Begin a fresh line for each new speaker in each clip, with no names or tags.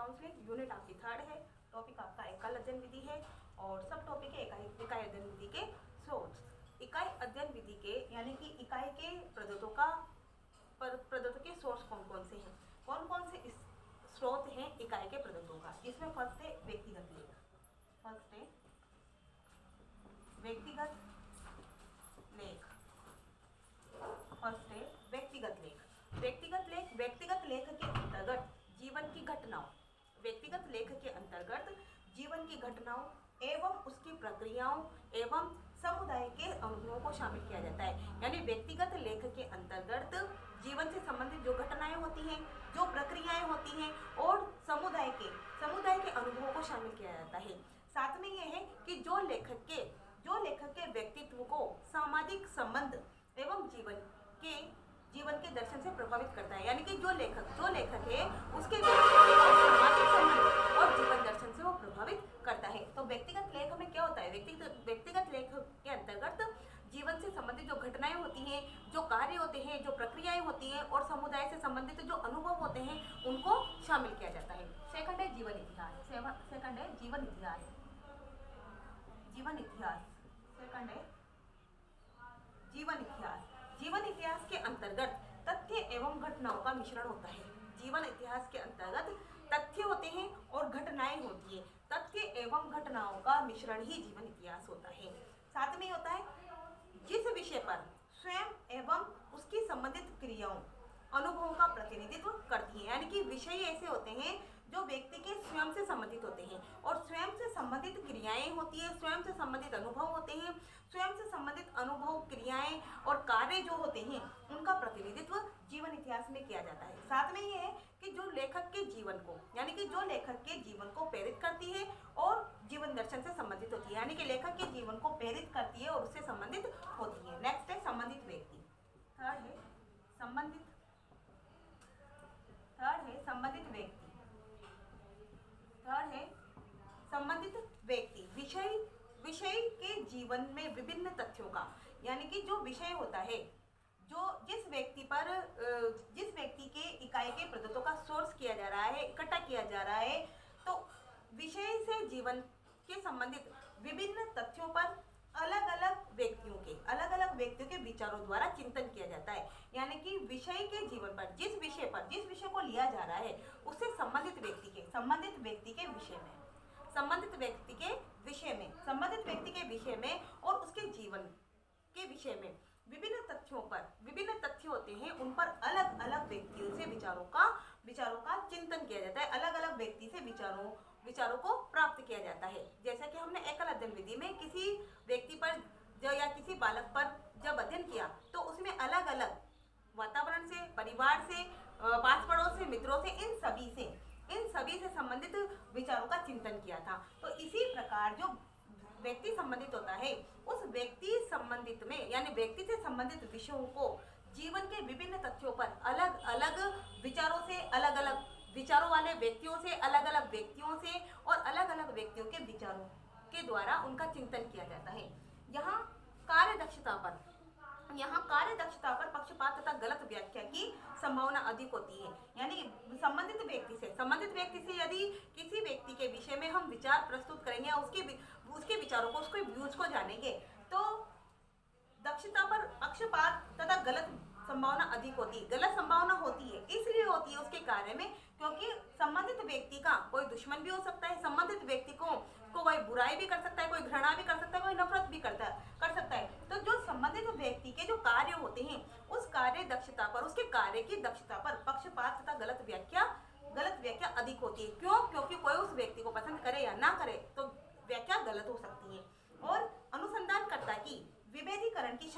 Counselling unit आपकी 3rd है। Topic आपका एकल अध्ययन विधि है और सब टॉपिक है इकाई अध्ययन विधि के सोर्स। इकाई अध्ययन विधि के यानी कि इकाई के प्रदत्तों के सोर्स कौन कौन से हैं, कौन कौन से स्रोत हैं इकाई के प्रदत्तों का। इसमें फर्स्ट है व्यक्तिगत लेख। फर्स्ट है व्यक्तिगत लेख। फर्स्ट है व्यक्तिगत लेख। व्यक्तिगत लेख के अंतर्गत जीवन की घटनाओं, व्यक्तिगत लेख के अंतर्गत जीवन की घटनाओं एवं उसकी प्रक्रियाओं एवं समुदाय के अनुभवों को शामिल किया जाता है। यानी व्यक्तिगत लेख के अंतर्गत जीवन से संबंधित जो घटनाएं होती हैं, जो प्रक्रियाएं होती हैं और समुदाय के अनुभवों को शामिल किया जाता है। साथ में यह है कि जो लेखक के व्यक्तित्व को सामाजिक संबंध एवं जीवन के दर्शन से प्रभावित करता है। यानी कि जो लेखक है उसके सामाजिक संबंध और जीवन दर्शन से वो प्रभावित करता है। तो व्यक्तिगत लेख में क्या होता है, व्यक्तिगत लेख के अंतर्गत जीवन से संबंधित जो घटनाएं होती हैं, जो कार्य होते हैं, जो प्रक्रियाएं होती हैं और समुदाय से संबंधित जो अनुभव होते हैं उनको शामिल किया जाता है। सेकंड है जीवन इतिहास। सेकंड है जीवन इतिहास। सेकंड है जीवन इतिहास के अंतर्गत तथ्य एवं घटनाओं का मिश्रण होता है। जीवन इतिहास के अंतर्गत तथ्य होते हैं और घटनाएं होती है। तथ्य एवं घटनाओं का मिश्रण ही जीवन इतिहास होता है। साथ में होता है जिस विषय पर स्वयं एवं उसकी संबंधित क्रियाओं अनुभवों का प्रतिनिधित्व करती है। यानी कि विषय ऐसे होते हैं जो व्यक्ति के स्वयं से संबंधित होते हैं और स्वयं से संबंधित क्रियाएं होती है, स्वयं से संबंधित अनुभव होते हैं, स्वयं से संबंधित अनुभव, क्रियाएं और कार्य जो होते हैं उनका प्रतिनिधित्व जीवन इतिहास में किया जाता है। साथ में ये है कि जो लेखक के जीवन को यानी कि जो लेखक के जीवन को प्रेरित करती है और जीवन दर्शन से संबंधित होती है। यानी कि लेखक के जीवन को प्रेरित करती है और उससे संबंधित होती है। नेक्स्ट है संबंधित व्यक्ति। थर्ड है संबंधित व्यक्ति। विषय के जीवन में विभिन्न तथ्यों का यानी कि जो विषय होता है, जो जिस व्यक्ति के इकाई के प्रदत्तों का सोर्स किया जा रहा है, इकट्ठा किया जा रहा है, तो विषय से जीवन के संबंधित विभिन्न तथ्यों पर अलग अलग व्यक्तियों के विचारों द्वारा चिंतन किया जाता है। यानी कि विषय के जीवन पर जिस विषय को लिया जा रहा है उससे संबंधित व्यक्ति के विषय में और उसके जीवन के विषय में विभिन्न तथ्य होते हैं, उन पर अलग अलग व्यक्तियों से विचारों का चिंतन किया जाता है। अलग अलग व्यक्ति से विचारों को प्राप्त किया जाता है। जैसा कि हमने एकल अध्ययन विधि में किसी व्यक्ति पर या किसी बालक पर जब अध्ययन किया तो उसमें अलग अलग वातावरण से, परिवार से, पास पड़ोस से, मित्रों से, इन सभी से संबंधित विचारों का चिंतन किया था। तो इसी प्रकार जो व्यक्ति संबंधित होता है उस व्यक्ति संबंधित में यानी व्यक्ति से संबंधित विषयों को जीवन के विभिन्न तथ्यों पर अलग अलग विचारों से, अलग अलग विचारों वाले व्यक्तियों से, अलग अलग व्यक्तियों से और अलग अलग व्यक्तियों के विचारों के द्वारा उनका चिंतन किया जाता है। यहाँ कार्य दक्षता पर पक्षपात तथा गलत व्याख्या की संभावना अधिक होती है। यानी संबंधित व्यक्ति से यदि किसी व्यक्ति के विषय में हम विचार प्रस्तुत करेंगे या उसके विचारों को, उसके व्यूज को जानेंगे तो दक्षता पर पक्षपात तथा गलत संभावना होती है। इसलिए होती है उसके कार्य में क्योंकि संबंधित व्यक्ति का कोई दुश्मन भी हो सकता है, संबंधित व्यक्ति को कोई बुराई भी कर सकता है, कोई घृणा भी कर सकता है, कोई नफरत भी कर सकता है। तो जो संबंधित व्यक्ति के जो कार्य होते हैं उस कार्य दक्षता पर, उसके कार्य की दक्षता पर पक्षपात तथा गलत व्याख्या अधिक होती है। क्यों? क्योंकि कोई उस व्यक्ति को पसंद करे या ना करे तो व्याख्या गलत हो सकती है। और अनुसंधानकर्ता की विभेदीकरण की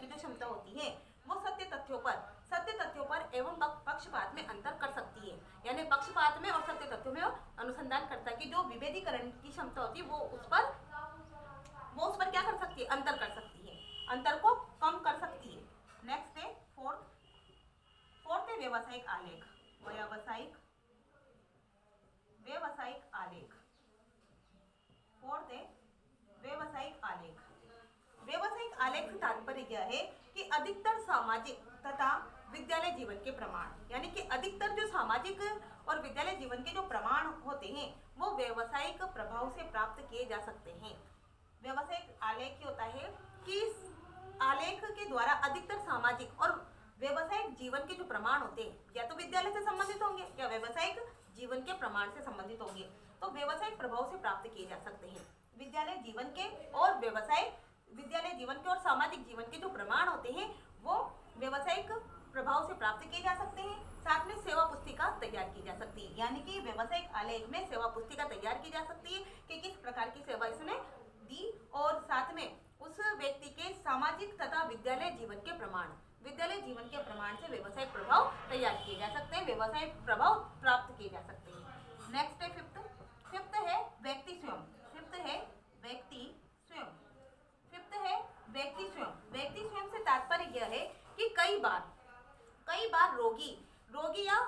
जो क्षमता होती है वो सत्य तथ्यों पर एवं पक्षपात में अंतर कर सकती है। यानी पक्षपात में और सत्य तथ्यों में अनुसंधानकर्ता की जो विभेदीकरण की क्षमता होती है वो उस पर क्या कर सकती है? अंतर कर सकती है, अंतर को कम कर सकती है। नेक्स्ट है फोर्थ है व्यावसायिक आलेख। फोर्थ है व्यावसायिक आलेख। व्यावसायिक आलेख से तात्पर्य क्या है कि अधिकतर सामाजिक तथा विद्यालय जीवन के प्रमाण, यानी कि अधिकतर जो सामाजिक और विद्यालय जीवन के जो प्रमाण होते हैं वो व्यवसायिक प्रभाव से प्राप्त किए जा सकते हैं। व्यवसायिक आलेख होता है कि इस आलेख के द्वारा अधिकतर सामाजिक और व्यवसायिक जीवन के जो प्रमाण होते हैं या तो विद्यालय से संबंधित होंगे या व्यवसायिक जीवन के प्रमाण से संबंधित होंगे, तो व्यवसायिक प्रभाव से प्राप्त किए जा सकते हैं। विद्यालय जीवन के और विद्यालय जीवन के और सामाजिक जीवन के जो प्रमाण होते हैं वो व्यवसायिक प्रभाव से प्राप्त किए जा सकते हैं। साथ में सेवा पुस्तिका तैयार की जा सकती है, यानी कि व्यवसायिक आलेख में सेवा पुस्तिका तैयार की जा सकती है कि किस प्रकार की सेवा इसने दी, और साथ में उस व्यक्ति के सामाजिक तथा विद्यालय जीवन के प्रमाण, विद्यालय जीवन के प्रमाण से व्यवसायिक प्रभाव तैयार किए जा सकते हैं, व्यवसायिक प्रभाव प्राप्त किए जा सकते हैं। नेक्स्ट है फिफ्थ है व्यक्ति स्वयं। फिफ्थ है व्यक्ति स्वयं। फिफ्थ है व्यक्ति स्वयं। व्यक्ति स्वयं से तात्पर्य यह है कि कई बार रोगी या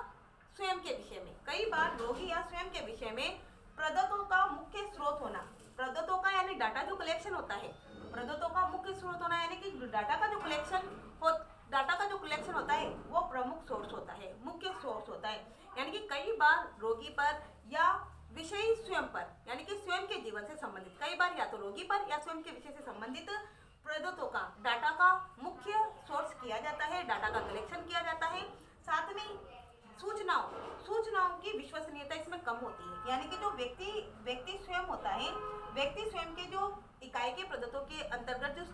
स्वयं के विषय में, कई बार रोगी या स्वयं के विषय में प्रदत्तों का मुख्य स्रोत होना, प्रदत्तों का यानी डाटा जो कलेक्शन होता है, प्रदत्तों का मुख्य स्रोत होना यानी कि डाटा का जो कलेक्शन होता है वो प्रमुख सोर्स होता है, मुख्य सोर्स होता है। यानी कि कई बार रोगी पर या विषय स्वयं पर, यानी कि स्वयं के जीवन से संबंधित, कई बार या तो रोगी पर या स्वयं के विषय से संबंधित प्रदत्तों का डाटा का मुख्य सोर्स किया जाता है, डाटा का कलेक्शन किया जाता है। साथ में सूचनाओं की विश्वसनीयता इसमें कम होती है, यानी कि जो व्यक्ति स्वयं होता है, व्यक्ति स्वयं के जो इकाई के प्रदत्तों के अंतर्गत जो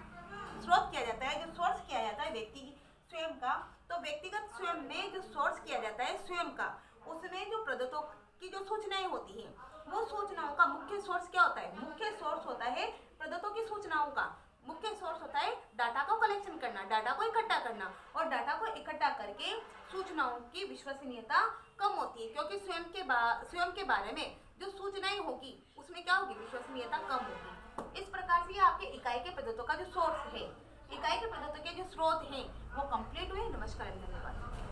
स्रोत किया जाता है, जो सोर्स किया जाता है व्यक्ति स्वयं का, तो व्यक्तिगत स्वयं में जो सोर्स किया जाता है स्वयं का, उसमें जो प्रदत्तों की जो सूचनाएं होती हैं वो सूचनाओं का मुख्य सोर्स क्या होता है? मुख्य सोर्स होता है प्रदत्तों की सूचनाओं का, मुख्य सोर्स होता है डाटा को कलेक्शन करना, डाटा को इकट्ठा करना, और डाटा को इकट्ठा करके सूचनाओं की विश्वसनीयता कम होती है, क्योंकि स्वयं के बारे में जो सूचनाएं होगी उसमें क्या होगी? विश्वसनीयता कम होगी। इस प्रकार से आपके इकाई के प्रदत्तों का जो सोर्स है, इकाई के प्रदत्तों के जो स्रोत हैं वो कंप्लीट हुए। नमस्कार, धन्यवाद।